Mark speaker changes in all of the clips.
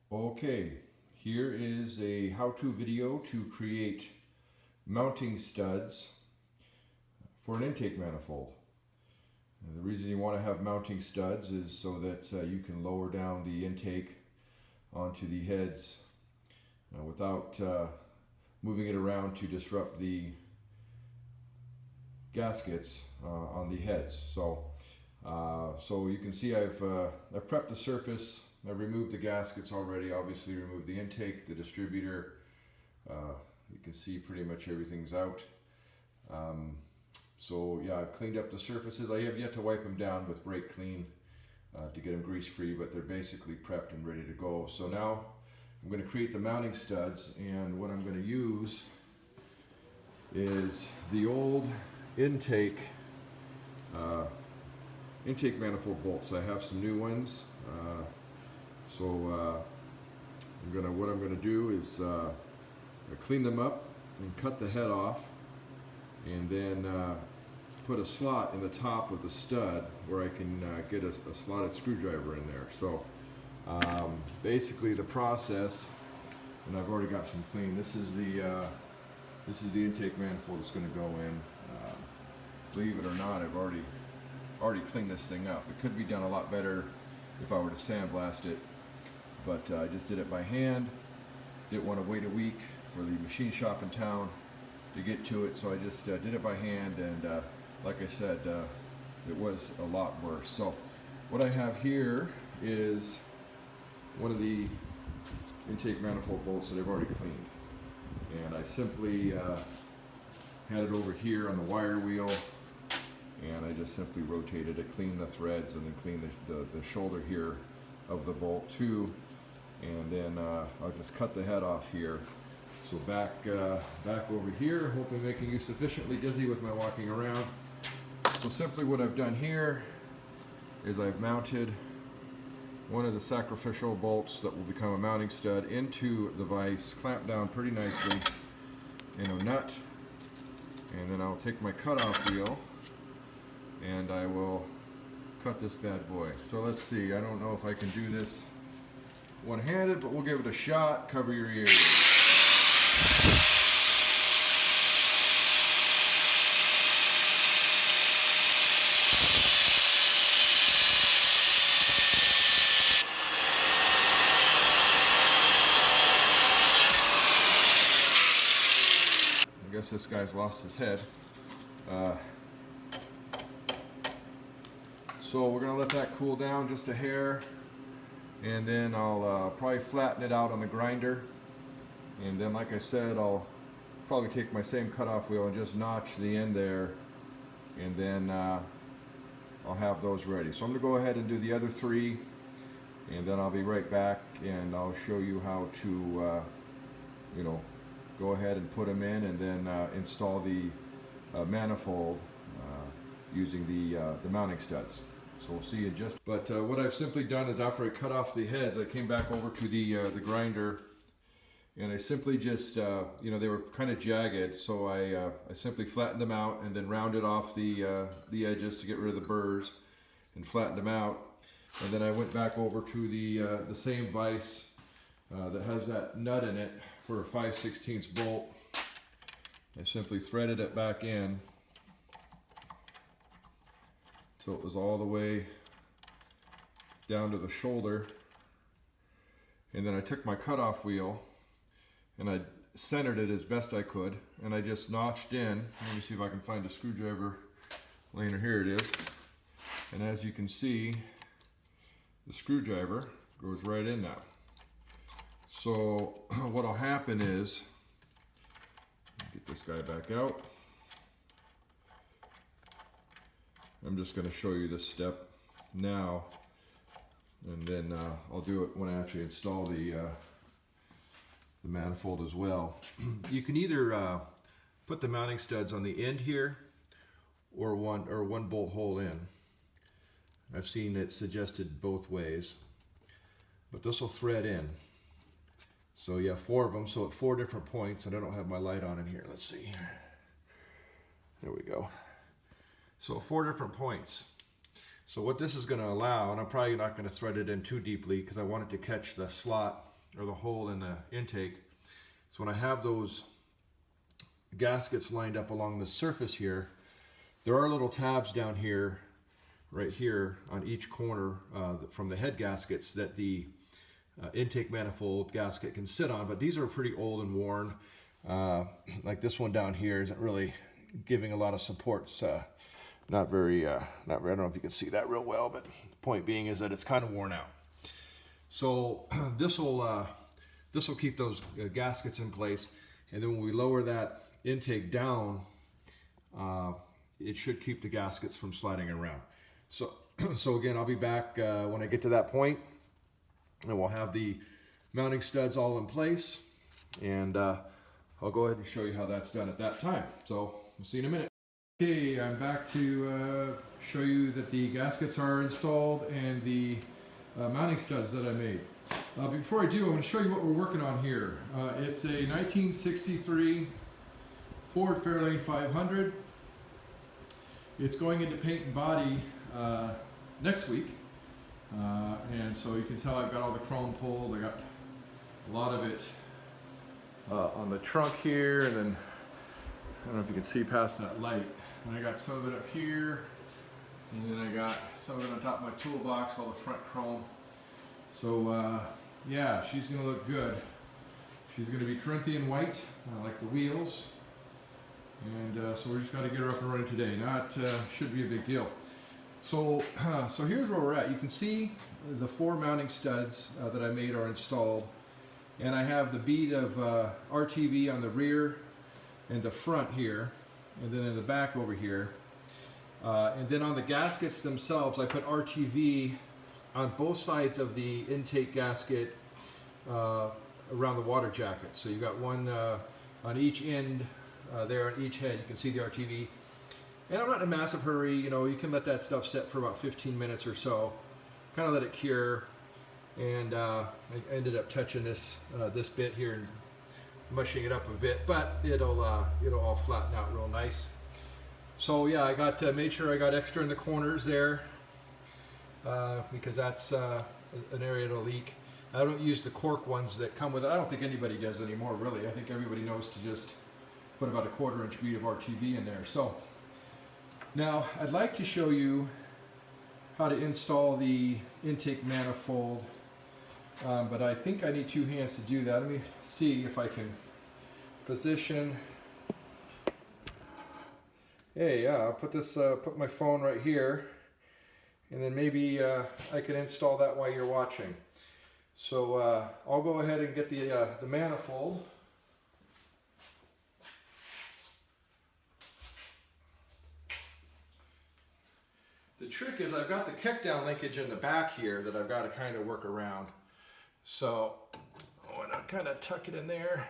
Speaker 1: Okay, here is a how-to video to create mounting studs for an intake manifold. The reason you want to have mounting studs is so that you can lower down the intake onto the heads without moving it around to disrupt the gaskets on the heads. So you can see I've prepped the surface. I've removed the gaskets already, obviously removed the intake, the distributor. You can see pretty much everything's out. So yeah, I've cleaned up the surfaces. I have yet to wipe them down with brake clean to get them grease free, but they're basically prepped and ready to go. So now I'm going to create the mounting studs, and what I'm going to use is the old intake manifold bolts. I have some new ones. What I'm gonna do is clean them up and cut the head off, and then put a slot in the top of the stud where I can get a slotted screwdriver in there. So basically the process, and I've already got some clean. This is the intake manifold that's going to go in. Believe it or not, I've already cleaned this thing up. It could be done a lot better if I were to sandblast it, but I just did it by hand. Didn't want to wait a week for the machine shop in town to get to it, so I just did it by hand, and like I said, it was a lot worse. So what I have here is one of the intake manifold bolts that I've already cleaned, and I simply had it over here on the wire wheel, and I just simply rotated it, cleaned the threads, and then cleaned the shoulder here of the bolt too, and then I'll just cut the head off here. So back over here, hope I'm making you sufficiently dizzy with my walking around. So simply what I've done here is I've mounted one of the sacrificial bolts that will become a mounting stud into the vise, clamped down pretty nicely in a nut, and then I'll take my cutoff wheel and I will cut this bad boy. So let's see, I don't know if I can do this one-handed, but we'll give it a shot. Cover your ears. I guess this guy's lost his head. So we're going to let that cool down just a hair, and then I'll probably flatten it out on the grinder, and then like I said, I'll probably take my same cutoff wheel and just notch the end there, and then I'll have those ready. So I'm going to go ahead and do the other three, and then I'll be right back and I'll show you how to go ahead and put them in, and then install the manifold using the mounting studs. So we'll see in just. But what I've simply done is, after I cut off the heads, I came back over to the grinder, and I simply just they were kind of jagged, so I simply flattened them out and then rounded off the edges to get rid of the burrs, and flattened them out. And then I went back over to the same vise that has that nut in it for a 5/16 bolt. I simply threaded it back in so it was all the way down to the shoulder, and then I took my cutoff wheel and I centered it as best I could, and I just notched in. Let me see if I can find a screwdriver laying here. It is. And as you can see, the screwdriver goes right in now. So what'll happen is, get this guy back out. I'm just going to show you this step now, and then I'll do it when I actually install the manifold as well. You can either put the mounting studs on the end here, or one bolt hole in. I've seen it suggested both ways, but this will thread in. So yeah, 4 of them, so at 4 different points, and I don't have my light on in here. Let's see. There we go. So 4 different points. So what this is going to allow, and I'm probably not going to thread it in too deeply because I want it to catch the slot or the hole in the intake. So when I have those gaskets lined up along the surface here, there are little tabs down here, right here on each corner from the head gaskets that the intake manifold gasket can sit on, but these are pretty old and worn. Like this one down here isn't really giving a lot of support. It's not very, I don't know if you can see that real well, but the point being is that it's kind of worn out. So this will keep those gaskets in place, and then when we lower that intake down, it should keep the gaskets from sliding around. So again, I'll be back when I get to that point, and we'll have the mounting studs all in place, and I'll go ahead and show you how that's done at that time. So we'll see you in a minute. Okay, I'm back to show you that the gaskets are installed and the mounting studs that I made. Before I do, I'm going to show you what we're working on here. It's a 1963 Ford Fairlane 500. It's going into paint and body next week. And so you can tell I've got all the chrome pulled. I got a lot of it on the trunk here, and then I don't know if you can see past that light. And I got some of it up here, and then I got some of it on top of my toolbox, all the front chrome. So yeah, she's gonna look good. She's gonna be Corinthian white, like the wheels. And so we just gotta get her up and running today. Not should be a big deal. So here's where we're at. You can see the 4 mounting studs that I made are installed. And I have the bead of RTV on the rear and the front here, and then in the back over here. And then on the gaskets themselves, I put RTV on both sides of the intake gasket around the water jacket. So you've got one on each end there on each head. You can see the RTV. And I'm not in a massive hurry. You know, you can let that stuff set for about 15 minutes or so. Kind of let it cure. And I ended up touching this bit here and mushing it up a bit, but it'll all flatten out real nice. So yeah, I got made sure I got extra in the corners there because that's an area to leak. I don't use the cork ones that come with it. I don't think anybody does anymore, really. I think everybody knows to just put about a 1/4 inch bead of RTV in there. So now I'd like to show you how to install the intake manifold. But I think I need 2 hands to do that. Let me see if I can position. Hey, yeah, I'll put my phone right here, and then maybe I can install that while you're watching. So I'll go ahead and get the manifold. The trick is I've got the kickdown linkage in the back here that I've got to kind of work around. So I want to kind of tuck it in there.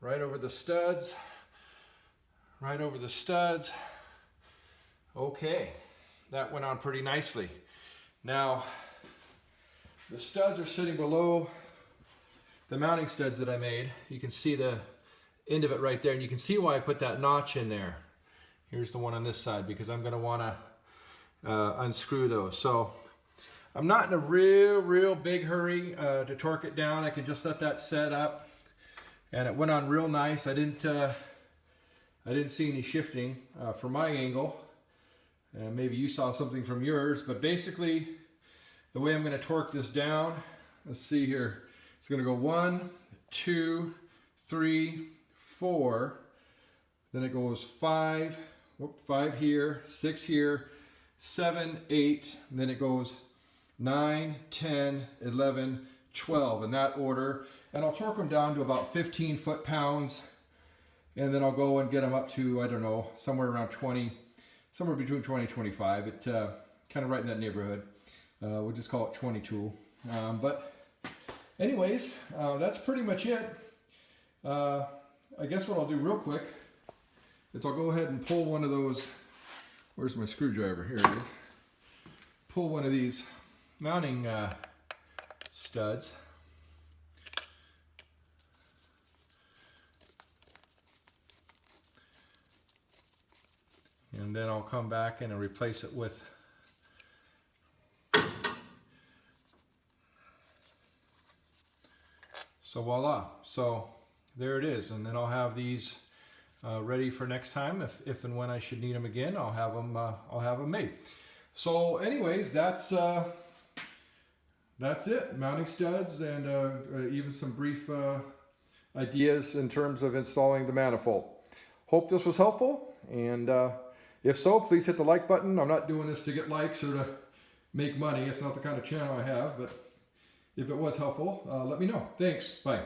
Speaker 1: Right over the studs. Right over the studs. Okay, that went on pretty nicely. Now, the studs are sitting below the mounting studs that I made. You can see the end of it right there, and you can see why I put that notch in there. Here's the one on this side, because I'm going to want to unscrew those. So I'm not in a real big hurry to torque it down. I can just let that set up, and it went on real nice. I didn't see any shifting from my angle. Maybe you saw something from yours, but basically the way I'm going to torque this down, let's see here, it's going to go 1, 2, 3, 4, then it goes 5 here, 6 here, 7, 8, and then it goes 9, 10, 11, 12 in that order. And I'll torque them down to about 15 foot-pounds, and then I'll go and get them up to, I don't know, somewhere around 20, somewhere between 20 and 25. It kind of right in that neighborhood. We'll just call it 22. But anyways, that's pretty much it. I guess what I'll do real quick is I'll go ahead and pull one of those. Where's my screwdriver? Here it is. Pull one of these mounting studs. And then I'll come back and replace it with
Speaker 2: So voila. So there it is. And then I'll have these ready for next time. If and when I should need them again, I'll have them made. So anyways, that's it. Mounting studs and even some brief ideas in terms of installing the manifold. Hope this was helpful, and if so, please hit the like button. I'm not doing this to get likes or to make money. It's not the kind of channel I have, but if it was helpful, let me know. Thanks. Bye.